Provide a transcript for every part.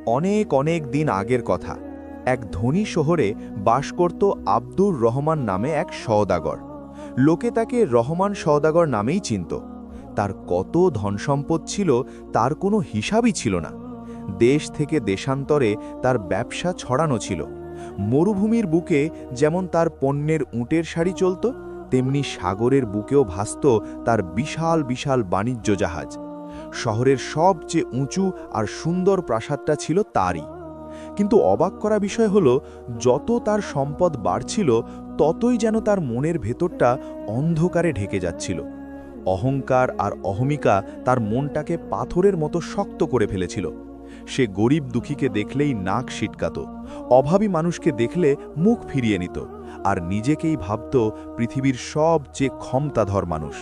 অনেক অনেক দিন আগের কথা। এক ধনী শহরে বাস করত আব্দুর রহমান নামে এক সওদাগর। লোকে তাকে রহমান সওদাগর নামেই চিনত। তার কত ধনসম্পদ ছিল তার কোনো হিসাবই ছিল না। দেশ থেকে দেশান্তরে তার ব্যবসা ছড়ানো ছিল। মরুভূমির বুকে যেমন তার পণ্যের উটের সারি চলত, তেমনি সাগরের বুকেও ভাসত তার বিশাল বিশাল বাণিজ্য জাহাজ। শহরের সবচেয়ে উঁচু আর সুন্দর প্রাসাদটা ছিল তারই। কিন্তু অবাক করা বিষয় হলো, যত তার সম্পদ বাড়ছিল ততই যেন তার মনের ভেতরটা অন্ধকারে ঢেকে যাচ্ছিল। অহংকার আর অহমিকা তার মনটাকে পাথরের মতো শক্ত করে ফেলেছিল। সে গরিব দুঃখীকে দেখলেই নাক সিটকাত, অভাবী মানুষকে দেখলে মুখ ফিরিয়ে নিত, আর নিজেকেই ভাবত পৃথিবীর সবচেয়ে ক্ষমতাধর মানুষ।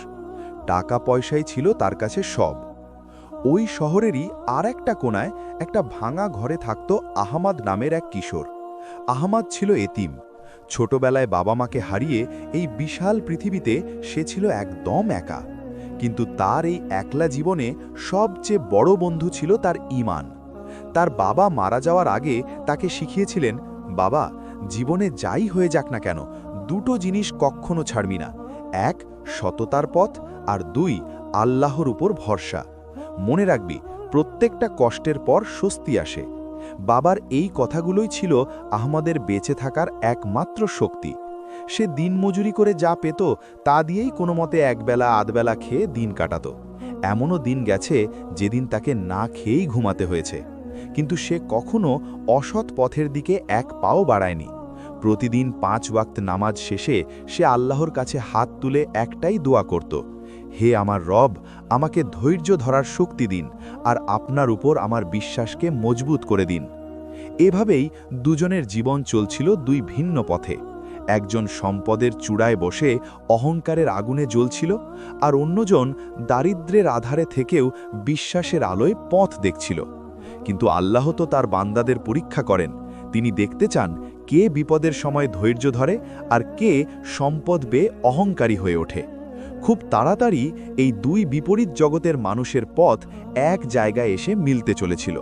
টাকা পয়সাই ছিল তার কাছে সব। ওই শহরেরই আর একটা কোনায় একটা ভাঙা ঘরে থাকত আহমাদ নামের এক কিশোর। আহমাদ ছিল এতিম। ছোটবেলায় বাবা মাকে হারিয়ে এই বিশাল পৃথিবীতে সে ছিল একদম একা। কিন্তু তার এই একলা জীবনে সবচেয়ে বড় বন্ধু ছিল তার ঈমান। তার বাবা মারা যাওয়ার আগে তাকে শিখিয়েছিলেন, বাবা, জীবনে যাই হয়ে যাক না কেন, দুটো জিনিস কখনো ছাড়বি না। এক, সততার পথ, আর দুই, আল্লাহর উপর ভরসা। মনে রাখবি, প্রত্যেকটা কষ্টের পর স্বস্তি আসে। বাবার এই কথাগুলোই ছিল আহমদের বেঁচে থাকার একমাত্র শক্তি। সে দিনমজুরি করে যা পেত তা দিয়েই কোনো মতে একবেলা আধবেলা খেয়ে দিন কাটাত। এমনও দিন গেছে যেদিন তাকে না খেয়েই ঘুমাতে হয়েছে। কিন্তু সে কখনো অসৎ পথের দিকে এক পাও বাড়ায়নি। প্রতিদিন 5 ওয়াক্ত নামাজ শেষে সে আল্লাহর কাছে হাত তুলে একটাই দোয়া করত, হে আমার রব, আমাকে ধৈর্য ধরার শক্তি দিন, আর আপনার উপর আমার বিশ্বাসকে মজবুত করে দিন। এভাবেই দুজনের জীবন চলছিল দুই ভিন্ন পথে। একজন সম্পদের চূড়ায় বসে অহংকারের আগুনে জ্বলছিল, আর অন্যজন দারিদ্র্যের আধারে থেকেও বিশ্বাসের আলোয় পথ দেখছিল। কিন্তু আল্লাহ তো তার বান্দাদের পরীক্ষা করেন। তিনি দেখতে চান কে বিপদের সময় ধৈর্য ধরে আর কে সম্পদ পেয়ে অহংকারী হয়ে ওঠে। খুব তাড়াতাড়ি এই দুই বিপরীত জগতের মানুষের পথ এক জায়গায় এসে মিলতে চলেছিল।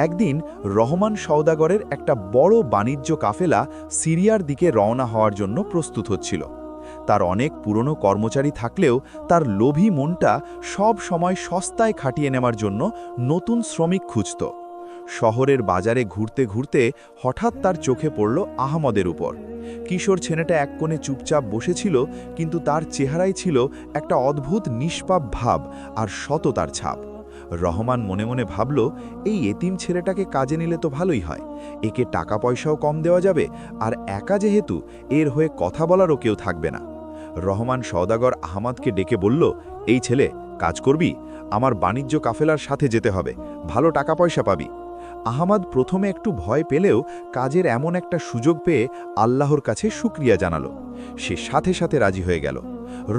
একদিন রহমান সওদাগরের একটা বড় বাণিজ্য কাফেলা সিরিয়ার দিকে রওনা হওয়ার জন্য প্রস্তুত হচ্ছিল। তার অনেক পুরনো কর্মচারী থাকলেও তার লোভী মনটা সব সময় সস্তায় খাটিয়ে নেওয়ার জন্য নতুন শ্রমিক খুঁজত। শহরের বাজারে ঘুরতে ঘুরতে হঠাৎ তার চোখে পড়ল আহমদের উপর। কিশোর ছেলেটা এক কোণে চুপচাপ বসেছিল, কিন্তু তার চেহারায় ছিল একটা অদ্ভুত নিষ্পাপ ভাব আর সততার ছাপ। রহমান মনে মনে ভাবল, এই এতিম ছেলেটাকে কাজে নিলে তো ভালোই হয়। একে টাকা পয়সাও কম দেওয়া যাবে, আর একা যেহেতু, এর হয়ে কথা বলারও কেউ থাকবে না। রহমান সওদাগর আহমদকে ডেকে বলল, এই ছেলে, কাজ করবি? আমার বাণিজ্য কাফেলার সাথে যেতে হবে, ভালো টাকা পয়সা পাবি। আহমদ প্রথমে একটু ভয় পেলেও কাজের এমন একটা সুযোগ পেয়ে আল্লাহর কাছে শুকরিয়া জানালো। সে সাথে সাথে রাজি হয়ে গেল।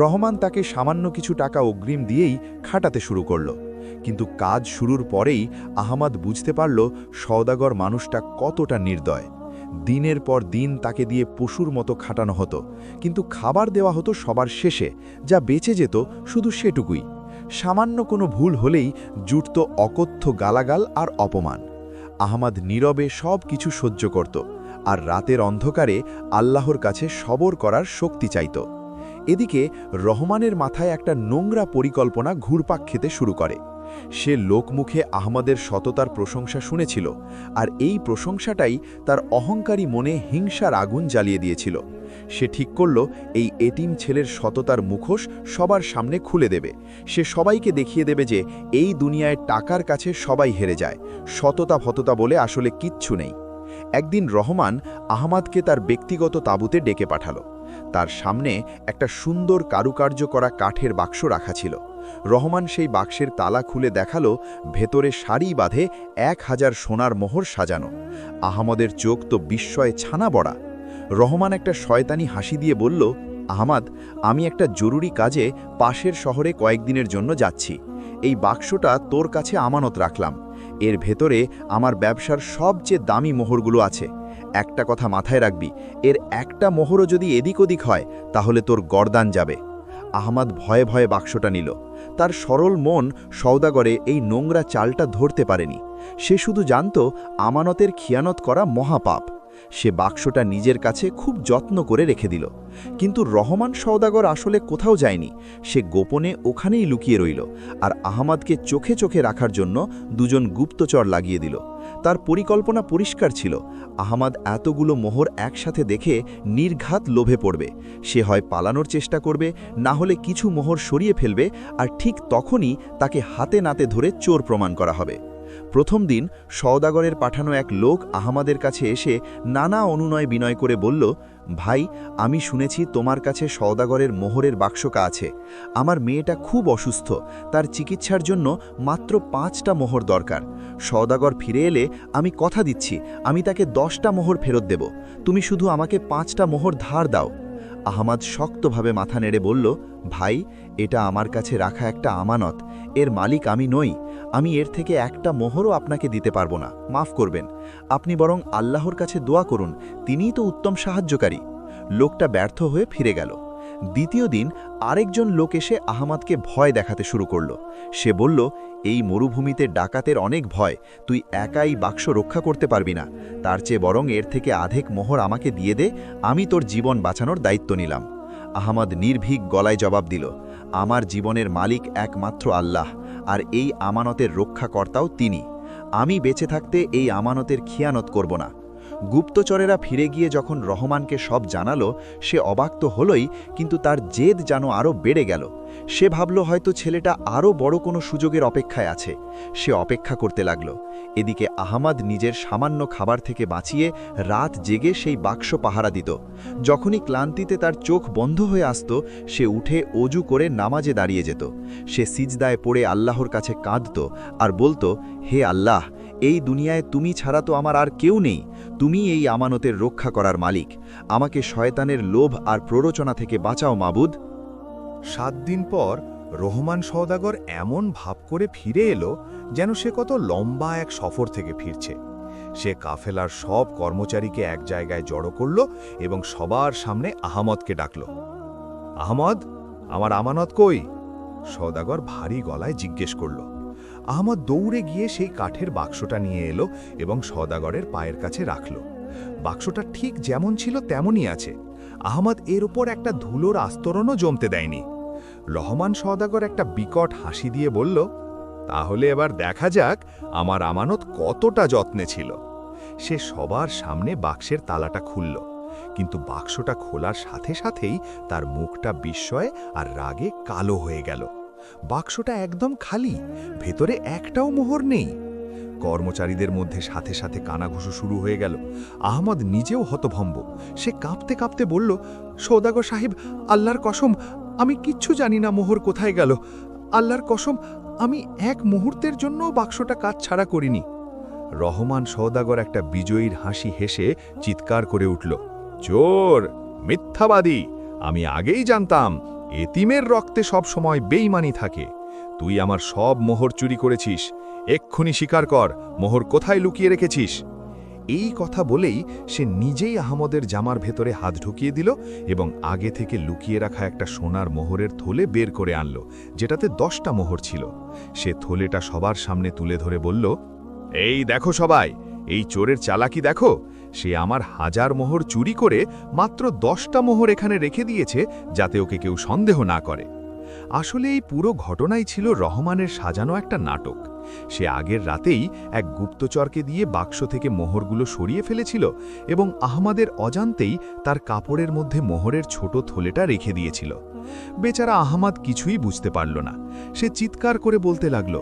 রহমান তাকে সামান্য কিছু টাকা অগ্রিম দিয়েই খাটাতে শুরু করল। কিন্তু কাজ শুরুর পরেই আহমদ বুঝতে পারল সওদাগর মানুষটা কতটা নির্দয়। দিনের পর দিন তাকে দিয়ে পশুর মতো খাটানো হতো, কিন্তু খাবার দেওয়া হতো সবার শেষে, যা বেঁচে যেত শুধু সেটুকুই। সামান্য কোনো ভুল হলেই জুটত অকথ্য গালাগাল আর অপমান। আহমদ নীরবে সব কিছু সহ্য করত, আর রাতের অন্ধকারে আল্লাহর কাছে সবর করার শক্তি চাইত। এদিকে রহমানের মাথায় একটা নোংরা পরিকল্পনা ঘুরপাক খেতে শুরু করে। সে লোকমুখে আহমদের সততার প্রশংসা শুনেছিল, আর এই প্রশংসাটাই তার অহংকারী মনে হিংসার আগুন জ্বালিয়ে দিয়েছিল। সে ঠিক করল, এই এতিম ছেলের সততার মুখোশ সবার সামনে খুলে দেবে। সে সবাইকে দেখিয়ে দেবে যে এই দুনিয়ায় টাকার কাছে সবাই হেরে যায়, সততা ফততা বলে আসলে কিচ্ছু নেই। একদিন রহমান আহমদকে তার ব্যক্তিগত তাঁবুতে ডেকে পাঠালো। তার সামনে একটা সুন্দর কারুকার্য করা কাঠের বাক্স রাখা ছিল। রহমান সেই বাক্সের তালা খুলে দেখালো, ভেতরে সারি বাঁধে 1000 সোনার মোহর সাজানো। আহমদের চোখ তো বিস্ময়ে ছানা বড়া। রহমান একটা শয়তানি হাসি দিয়ে বলল, আহমদ, আমি একটা জরুরি কাজে পাশের শহরে কয়েকদিনের জন্য যাচ্ছি। এই বাক্সটা তোর কাছে আমানত রাখলাম। এর ভেতরে আমার ব্যবসার সবচেয়ে দামি মোহরগুলো আছে। একটা কথা মাথায় রাখবি, এর একটা মোহরও যদি এদিক ওদিক হয় তাহলে তোর গর্দান যাবে। আহমদ ভয়ে ভয়ে বাক্সটা নিল। তার সরল মন সওদাগরে এই নোংরা চালটা ধরতে পারেনি। সে শুধু জানত আমানতের খিয়ানত করা মহাপাপ। সে বাক্সটা নিজের কাছে খুব যত্ন করে রেখে দিল। কিন্তু রহমান সওদাগর আসলে কোথাও যায়নি। সে গোপনে ওখানেই লুকিয়ে রইল, আর আহমাদকে চোখে চোখে রাখার জন্য দুজন গুপ্তচর লাগিয়ে দিল। তার পরিকল্পনা পরিষ্কার ছিল, আহমাদ এতগুলো মোহর একসাথে দেখে নির্ঘাত লোভে পড়বে। সে হয় পালানোর চেষ্টা করবে, না হলে কিছু মোহর সরিয়ে ফেলবে, আর ঠিক তখনই তাকে হাতে নাতে ধরে চোর প্রমাণ করা হবে। প্রথম দিন সওদাগরের পাঠানো এক লোক আহমাদের কাছে এসে নানা অনুনয় বিনয় করে বলল, ভাই, আমি শুনেছি তোমার কাছে সওদাগরের মোহরের বাক্সকা আছে। আমার মেয়েটা খুব অসুস্থ, তার চিকিৎসার জন্য মাত্র 5টা মোহর দরকার। সওদাগর ফিরে এলে আমি কথা দিচ্ছি আমি তাকে 10টা মোহর ফেরত দেব। তুমি শুধু আমাকে 5টা মোহর ধার দাও। আহমাদ শক্তভাবে মাথা নেড়ে বলল, ভাই, এটা আমার কাছে রাখা একটা আমানত। এর মালিক আমি নই। আমি এর থেকে একটা মোহরও আপনাকে দিতে পারবো না, মাফ করবেন। আপনি বরং আল্লাহর কাছে দোয়া করুন, তিনিই তো উত্তম সাহায্যকারী। লোকটা ব্যর্থ হয়ে ফিরে গেল। দ্বিতীয় দিন আরেকজন লোক এসে আহমাদকে ভয় দেখাতে শুরু করল। সে বলল, এই মরুভূমিতে ডাকাতের অনেক ভয়, তুই একাই বাক্স রক্ষা করতে পারবি না। তার চেয়ে বরং এর থেকে আধেক মোহর আমাকে দিয়ে দে, আমি তোর জীবন বাঁচানোর দায়িত্ব নিলাম। আহমাদ নির্ভীক গলায় জবাব দিল, আমার জীবনের মালিক একমাত্র আল্লাহ, আর এই আমানতের রক্ষাকর্তাও তিনি। আমি বেঁচে থাকতে এই আমানতের খিয়ানত করব না। গুপ্তচরেরা ফিরে গিয়ে যখন রহমানকে সব জানালো, সে অবাক তো হলই, কিন্তু তার জেদ যেন আরও বেড়ে গেল। সে ভাবল হয়তো ছেলেটা আরও বড় কোনো সুযোগের অপেক্ষায় আছে। সে অপেক্ষা করতে লাগল। এদিকে আহমাদ নিজের সামান্য খাবার থেকে বাঁচিয়ে রাত জেগে সেই বাক্স পাহারা দিত। যখনই ক্লান্তিতে তার চোখ বন্ধ হয়ে আসত, সে উঠে অজু করে নামাজে দাঁড়িয়ে যেত। সে সিজদায় পড়ে আল্লাহর কাছে কাঁদত আর বলতো, হে আল্লাহ, এই দুনিয়ায় তুমি ছাড়া তো আমার আর কেউ নেই। তুমি এই আমানতের রক্ষা করার মালিক। আমাকে শয়তানের লোভ আর প্ররোচনা থেকে বাঁচাও মাবুদ। 7 দিন পর রহমান সওদাগর এমন ভাব করে ফিরে এলো যেন সে কত লম্বা এক সফর থেকে ফিরছে। সে কাফেলার সব কর্মচারীকে এক জায়গায় জড়ো করল এবং সবার সামনে আহমদকে ডাকল। আহমদ, আমার আমানত কই? সওদাগর ভারী গলায় জিজ্ঞেস করল। আহমদ দৌড়ে গিয়ে সেই কাঠের বাক্সটা নিয়ে এলো এবং সওদাগরের পায়ের কাছে রাখল। বাক্সটা ঠিক যেমন ছিল তেমনই আছে। আহমদ এর উপর একটা ধুলোর আস্তরণও জমতে দেয়নি। রহমান সওদাগর একটা বিকট হাসি দিয়ে বলল, তাহলে এবার দেখা যাক আমার আমানত কতটা যত্নে ছিল। সে সবার সামনে বাক্সের তালাটা খুলল, কিন্তু বাক্সটা খোলার সাথে সাথেই তার মুখটা বিস্ময়ে আর রাগে কালো হয়ে গেল। বাক্সটা একদম খালি, ভেতরে একটাও মোহর নেই। কর্মচারীদের মধ্যে সাথে সাথে কানাঘুষো শুরু হয়ে গেল। আহমদ নিজেও হতভম্ব। সে কাঁপতে কাঁপতে বলল, সওদাগর সাহেব, আল্লাহর কসম, আমি কিচ্ছু জানি না মোহর কোথায় গেল। আল্লাহর কসম, আমি এক মুহূর্তের জন্য বাক্সটা কাজ ছাড়া করিনি। রহমান সওদাগর একটা বিজয়ীর হাসি হেসে চিৎকার করে উঠল, চোর, মিথ্যাবাদী! আমি আগেই জানতাম এতিমের রক্তে সব সময় বেঈমানি থাকে। তুই আমার সব মোহর চুরি করেছিস। এক্ষুনি স্বীকার কর, মোহর কোথায় লুকিয়ে রেখেছিস। এই কথা বলেই সে নিজেই আহমদের জামার ভেতরে হাত ঢুকিয়ে দিল এবং আগে থেকে লুকিয়ে রাখা একটা সোনার মোহরের থলে বের করে আনল, যেটাতে 10টা মোহর ছিল। সে থলেটা সবার সামনে তুলে ধরে বলল, এই দেখো সবাই, এই চোরের চালাকি দেখো। সে আমার 1000 মোহর চুরি করে মাত্র 10টা মোহর এখানে রেখে দিয়েছে, যাতে ওকে কেউ সন্দেহ না করে। আসলে এই পুরো ঘটনাই ছিল রহমানের সাজানো একটা নাটক। সে আগের রাতেই এক গুপ্তচরকে দিয়ে বাক্স থেকে মোহরগুলো সরিয়ে ফেলেছিল এবং আহমাদের অজান্তেই তার কাপড়ের মধ্যে মোহরের ছোট থলেটা রেখে দিয়েছিল। বেচারা আহমাদ কিছুই বুঝতে পারল না। সে চিৎকার করে বলতে লাগল,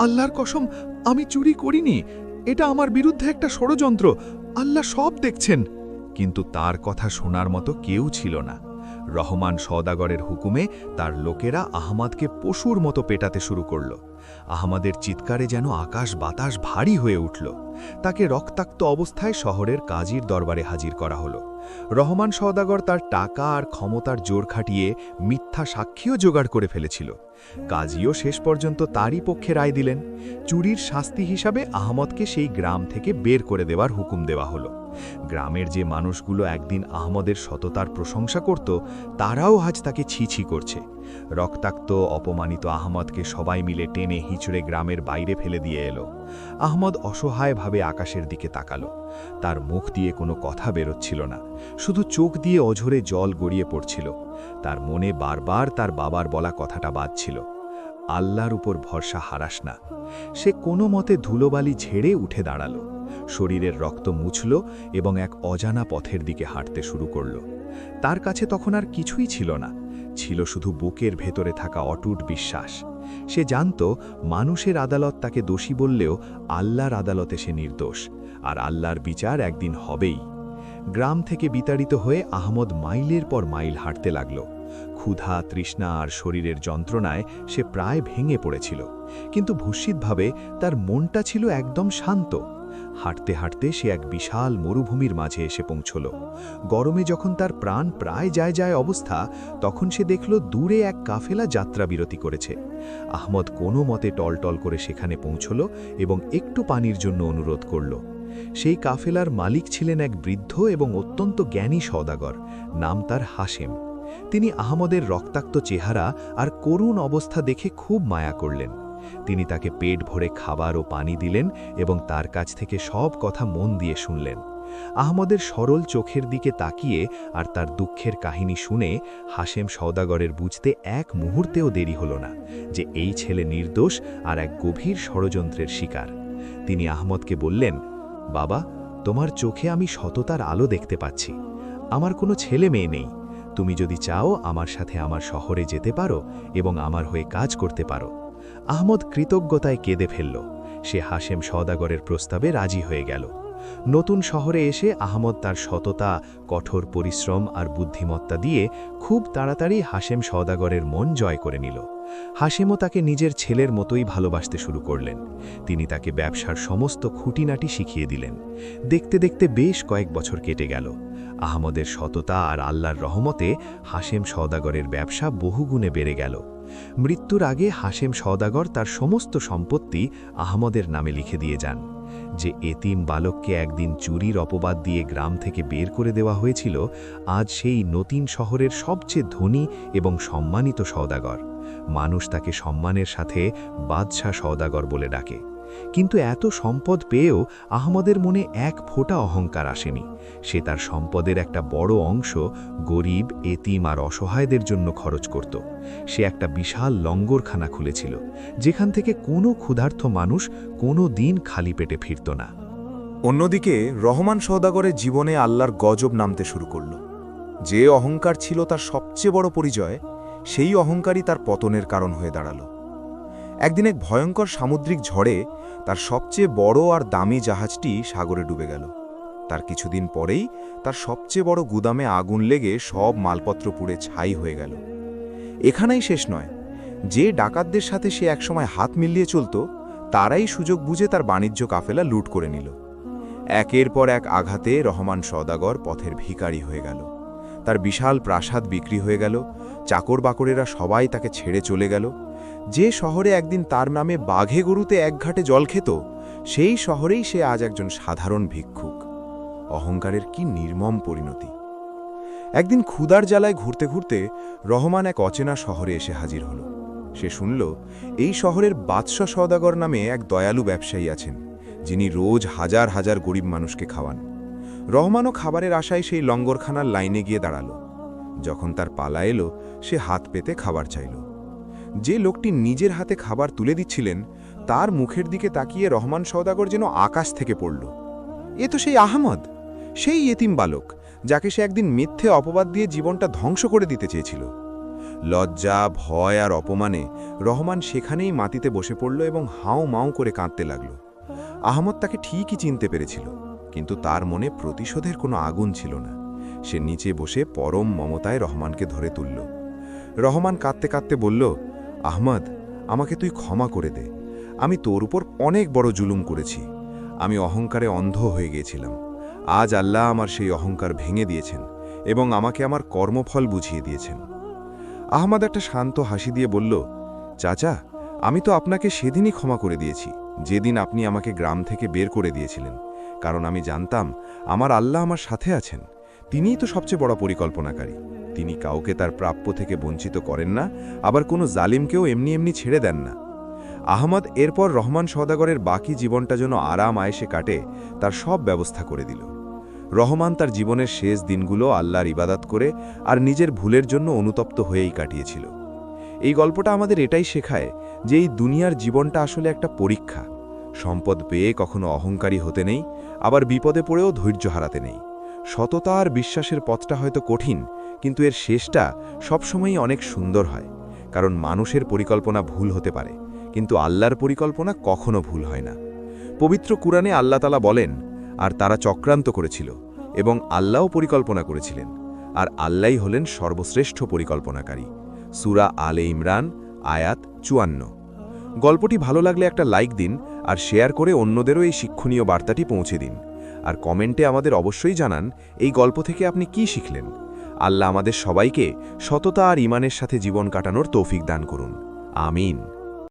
আল্লাহর কসম, আমি চুরি করিনি। এটা আমার বিরুদ্ধে একটা ষড়যন্ত্র। আল্লাহ সব দেখছেন। কিন্তু তার কথা শোনার মতো কেউ ছিল না। রহমান সওদাগরের হুকুমে তার লোকেরা আহমাদকে পশুর মতো পেটাতে শুরু করল। আহমাদের চিৎকারে যেন আকাশ বাতাস ভারী হয়ে উঠল। তাকে রক্তাক্ত অবস্থায় শহরের কাজীর দরবারে হাজির করা হলো। রহমান সওদাগর তার টাকা আর ক্ষমতার জোর খাটিয়ে মিথ্যা সাক্ষীও জোগাড় করে ফেলেছিল। কাজীও শেষ পর্যন্ত তারই পক্ষে রায় দিলেন। চুরির শাস্তি হিসাবে আহমদকে সেই গ্রাম থেকে বের করে দেওয়ার হুকুম দেওয়া হলো। গ্রামের যে মানুষগুলো একদিন আহমদের সততার প্রশংসা করত, তারাও আজ তাকে ছি ছি করছে। রক্তাক্ত অপমানিত আহমদকে সবাই মিলে টেনে হিঁচড়ে গ্রামের বাইরে ফেলে দিয়ে এলো। আহমদ অসহায়ভাবে আকাশের দিকে তাকালো। তার মুখ দিয়ে কোনো কথা বেরোচ্ছিল না, শুধু চোখ দিয়ে অঝরে জল গড়িয়ে পড়ছিল। তার মনে বারবার তার বাবার বলা কথাটা বাজছিল, আল্লাহর উপর ভরসা হারাস না। সে কোনো মতে ধুলোবালি ঝেড়ে উঠে দাঁড়ালো, শরীরের রক্ত মুছল এবং এক অজানা পথের দিকে হাঁটতে শুরু করল। তার কাছে তখন আর কিছুই ছিল না, ছিল শুধু বুকের ভেতরে থাকা অটুট বিশ্বাস। সে জানত মানুষের আদালত তাকে দোষী বললেও আল্লাহর আদালতে সে নির্দোষ, আর আল্লাহর বিচার একদিন হবেই। গ্রাম থেকে বিতাড়িত হয়ে আহমদ মাইলের পর মাইল হাঁটতে লাগল। ক্ষুধা, তৃষ্ণা আর শরীরের যন্ত্রণায় সে প্রায় ভেঙে পড়েছিল, কিন্তু ভূষিতভাবে তার মনটা ছিল একদম শান্ত। হাঁটতে হাঁটতে সে এক বিশাল মরুভূমির মাঝে এসে পৌঁছল। গরমে যখন তার প্রাণ প্রায় যায় অবস্থা, তখন সে দেখল দূরে এক কাফেলা যাত্রা বিরতি করেছে। আহমদ কোনো মতে টলটল করে সেখানে পৌঁছল এবং একটু পানির জন্য অনুরোধ করল। সেই কাফেলার মালিক ছিলেন এক বৃদ্ধ এবং অত্যন্ত জ্ঞানী সওদাগর, নাম তার হাশেম। তিনি আহমদের রক্তাক্ত চেহারা আর করুণ অবস্থা দেখে খুব মায়া করলেন। তিনি তাকে পেট ভরে খাবার ও পানি দিলেন এবং তার কাছ থেকে সব কথা মন দিয়ে শুনলেন। আহমদের সরল চোখের দিকে তাকিয়ে আর তার দুঃখের কাহিনী শুনে হাশেম সওদাগরের বুঝতে এক মুহূর্তেও দেরি হল না যে এই ছেলে নির্দোষ আর এক গভীর ষড়যন্ত্রের শিকার। তিনি আহমদকে বললেন, বাবা, তোমার চোখে আমি সততার আলো দেখতে পাচ্ছি। আমার কোনো ছেলে মেয়ে নেই। তুমি যদি চাও আমার সাথে আমার শহরে যেতে পারো এবং আমার হয়ে কাজ করতে পারো। আহমদ কৃতজ্ঞতায় কেঁদে ফেলল। সে হাশেম সওদাগরের প্রস্তাবে রাজি হয়ে গেল। নতুন শহরে এসে আহমদ তার সততা, কঠোর পরিশ্রম আর বুদ্ধিমত্তা দিয়ে খুব তাড়াতাড়ি হাশেম সওদাগরের মন জয় করে নিল। হাশেমও তাকে নিজের ছেলের মতোই ভালোবাসতে শুরু করলেন। তিনি তাকে ব্যবসার সমস্ত খুঁটিনাটি শিখিয়ে দিলেন। দেখতে দেখতে বেশ কয়েক বছর কেটে গেল। আহমদের সততা আর আল্লাহর রহমতে হাশেম সওদাগরের ব্যবসা বহুগুণে বেড়ে গেল। মৃত্যুর আগে হাশেম সওদাগর তার সমস্ত সম্পত্তি আহমদের নামে লিখে দিয়ে যান। যে এতিম বালককে একদিন চুরির অপবাদ দিয়ে গ্রাম থেকে বের করে দেওয়া হয়েছিল, আজ সেই নতুন শহরের সবচেয়ে ধনী এবং সম্মানিত সওদাগর। মানুষ তাকে সম্মানের সাথে বাদশাহ সওদাগর বলে ডাকে। কিন্তু এত সম্পদ পেয়েও আহমদের মনে এক ফোঁটা অহংকার আসেনি। সে তার সম্পদের একটা বড় অংশ গরিব, এতিম আর অসহায়দের জন্য খরচ করত। সে একটা বিশাল লঙ্গরখানা খুলেছিল, যেখান থেকে কোনো ক্ষুধার্ত মানুষ কোনো দিন খালি পেটে ফিরত না। অন্যদিকে রহমান সওদাগরের জীবনে আল্লাহর গজব নামতে শুরু করল। যে অহংকার ছিল তার সবচেয়ে বড় পরিচয়, সেই অহংকারই তার পতনের কারণ হয়ে দাঁড়াল। একদিন এক ভয়ঙ্কর সামুদ্রিক ঝড়ে তার সবচেয়ে বড় আর দামি জাহাজটি সাগরে ডুবে গেল। তার কিছুদিন পরেই তার সবচেয়ে বড় গুদামে আগুন লেগে সব মালপত্র পুড়ে ছাই হয়ে গেল। এখানেই শেষ নয়, যে ডাকাতদের সাথে সে একসময় হাত মিলিয়ে চলত, তারাই সুযোগ বুঝে তার বাণিজ্য কাফেলা লুট করে নিল। একের পর এক আঘাতে রহমান সওদাগর পথের ভিখারি হয়ে গেল। তার বিশাল প্রাসাদ বিক্রি হয়ে গেল, চাকর বাকরেরা সবাই তাকে ছেড়ে চলে গেল। যে শহরে একদিন তার নামে বাঘে গরুতে এক ঘাটে জল খেত, সেই শহরেই সে আজ একজন সাধারণ ভিক্ষুক। অহংকারের কি নির্মম পরিণতি! একদিন ক্ষুধার জ্বালায় ঘুরতে ঘুরতে রহমান এক অচেনা শহরে এসে হাজির হল। সে শুনল এই শহরের বাদশাহ সওদাগর নামে এক দয়ালু ব্যবসায়ী আছেন, যিনি রোজ হাজার হাজার গরিব মানুষকে খাওয়ান। রহমানও খাবারের আশায় সেই লঙ্গরখানার লাইনে গিয়ে দাঁড়াল। যখন তার পালা এলো, সে হাত পেতে খাবার চাইল। যে লোকটি নিজের হাতে খাবার তুলে দিচ্ছিলেন, তার মুখের দিকে তাকিয়ে রহমান সওদাগর যেন আকাশ থেকে পড়ল। এ তো সেই আহমদ, সেই এতিম বালক, যাকে সে একদিন মিথ্যে অপবাদ দিয়ে জীবনটা ধ্বংস করে দিতে চেয়েছিল। লজ্জা, ভয় আর অপমানে রহমান সেখানেই মাটিতে বসে পড়ল এবং হাউ মাউ করে কাঁদতে লাগল। আহমদ তাকে ঠিকই চিনতে পেরেছিল, কিন্তু তার মনে প্রতিশোধের কোনো আগুন ছিল না। সে নিচে বসে পরম মমতায় রহমানকে ধরে তুলল। রহমান কাঁদতে কাঁদতে বলল, আহমদ, আমাকে তুই ক্ষমা করে দে। আমি তোর উপর অনেক বড় জুলুম করেছি। আমি অহংকারে অন্ধ হয়ে গিয়েছিলাম। আজ আল্লাহ আমার সেই অহংকার ভেঙে দিয়েছেন এবং আমাকে আমার কর্মফল বুঝিয়ে দিয়েছেন। আহমদ একটা শান্ত হাসি দিয়ে বলল, চাচা, আমি তো আপনাকে সেদিনই ক্ষমা করে দিয়েছি, যেদিন আপনি আমাকে গ্রাম থেকে বের করে দিয়েছিলেন, কারণ আমি জানতাম আমার আল্লাহ আমার সাথে আছেন। তিনিই তো সবচেয়ে বড় পরিকল্পনাকারী। তিনি কাউকে তার প্রাপ্য থেকে বঞ্চিত করেন না, আবার কোনো জালিমকেও এমনি এমনি ছেড়ে দেন না। আহমদ এরপর রহমান সওদাগরের বাকি জীবনটা যেন আরাম আয়েশে কাটে তার সব ব্যবস্থা করে দিল। রহমান তার জীবনের শেষ দিনগুলো আল্লাহর ইবাদত করে আর নিজের ভুলের জন্য অনুতপ্ত হয়েই কাটিয়েছিল। এই গল্পটা আমাদের এটাই শেখায় যে এই দুনিয়ার জীবনটা আসলে একটা পরীক্ষা। সম্পদ পেয়ে কখনো অহংকারী হতে নেই, আবার বিপদে পড়েও ধৈর্য হারাতে নেই। সততা আর বিশ্বাসের পথটা হয়তো কঠিন, কিন্তু এর শেষটা সবসময়ই অনেক সুন্দর হয়। কারণ মানুষের পরিকল্পনা ভুল হতে পারে, কিন্তু আল্লাহর পরিকল্পনা কখনো ভুল হয় না। পবিত্র কুরআনে আল্লাহ তাআলা বলেন, আর তারা চক্রান্ত করেছিল এবং আল্লাহও পরিকল্পনা করেছিলেন, আর আল্লাহই হলেন সর্বশ্রেষ্ঠ পরিকল্পনাকারী। সূরা আলে ইমরান আয়াত 54। গল্পটি ভালো লাগলে একটা লাইক দিন আর শেয়ার করে অন্যদেরও এই শিক্ষণীয় বার্তাটি পৌঁছে দিন। আর কমেন্টে আমাদের অবশ্যই জানান এই গল্প থেকে আপনি কি শিখলেন। আল্লাহ আমাদের সবাইকে সততা আর ঈমানের সাথে জীবন কাটানোর তৌফিক দান করুন। আমিন।